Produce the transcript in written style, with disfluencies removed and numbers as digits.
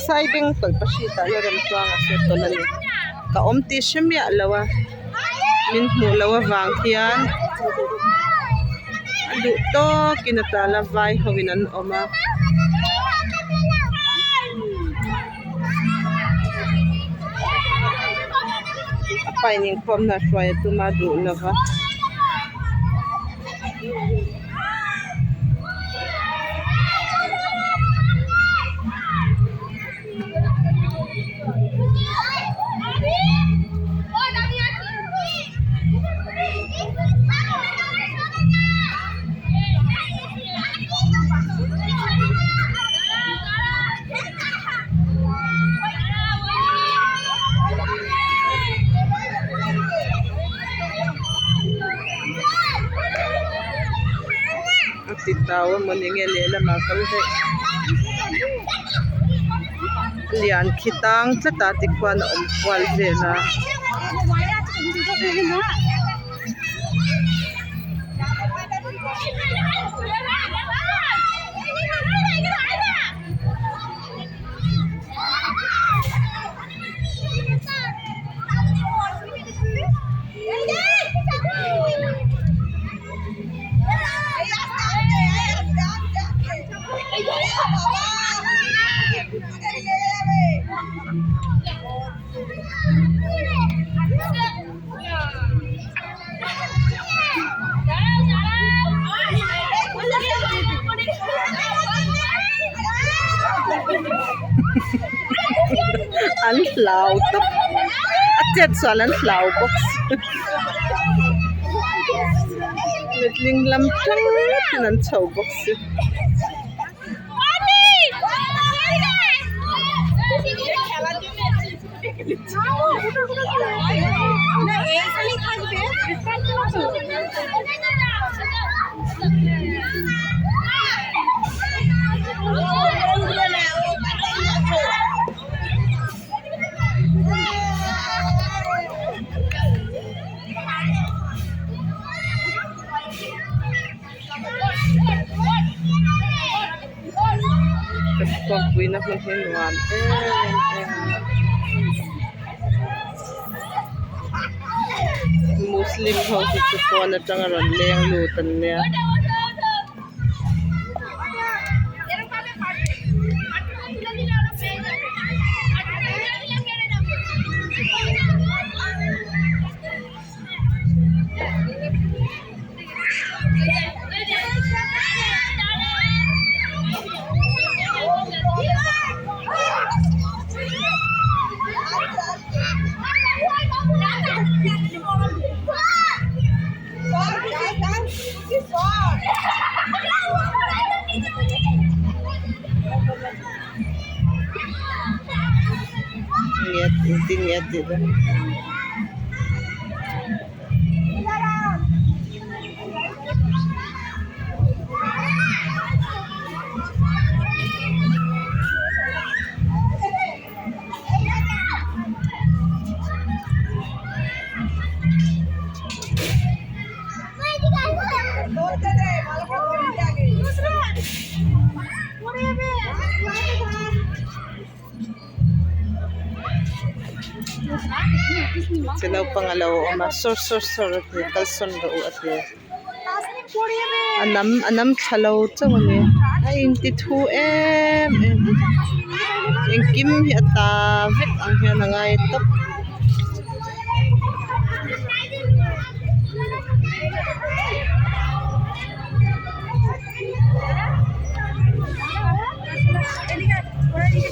saibing pagpasita yaram tuwa nga seto na ni kaomti siya lawa min mo lawa vangkian adu to kinatala vai hawinan oma apa ini kom na shwaya tu madu lava titawa mo ningelela makalhe lian kitang tlatatikwa na umkwal vela an flau to at soalan flau box litling lam tang nan chau box Pagpuin na kung hinuan. Muslim house ito po na tangaran leyang lutan niya. Ingat juga. Sila pangalawa ma sor kalson ro at anam chalaw chawani ay 92 ang kim hiata vet ang hiya nangay top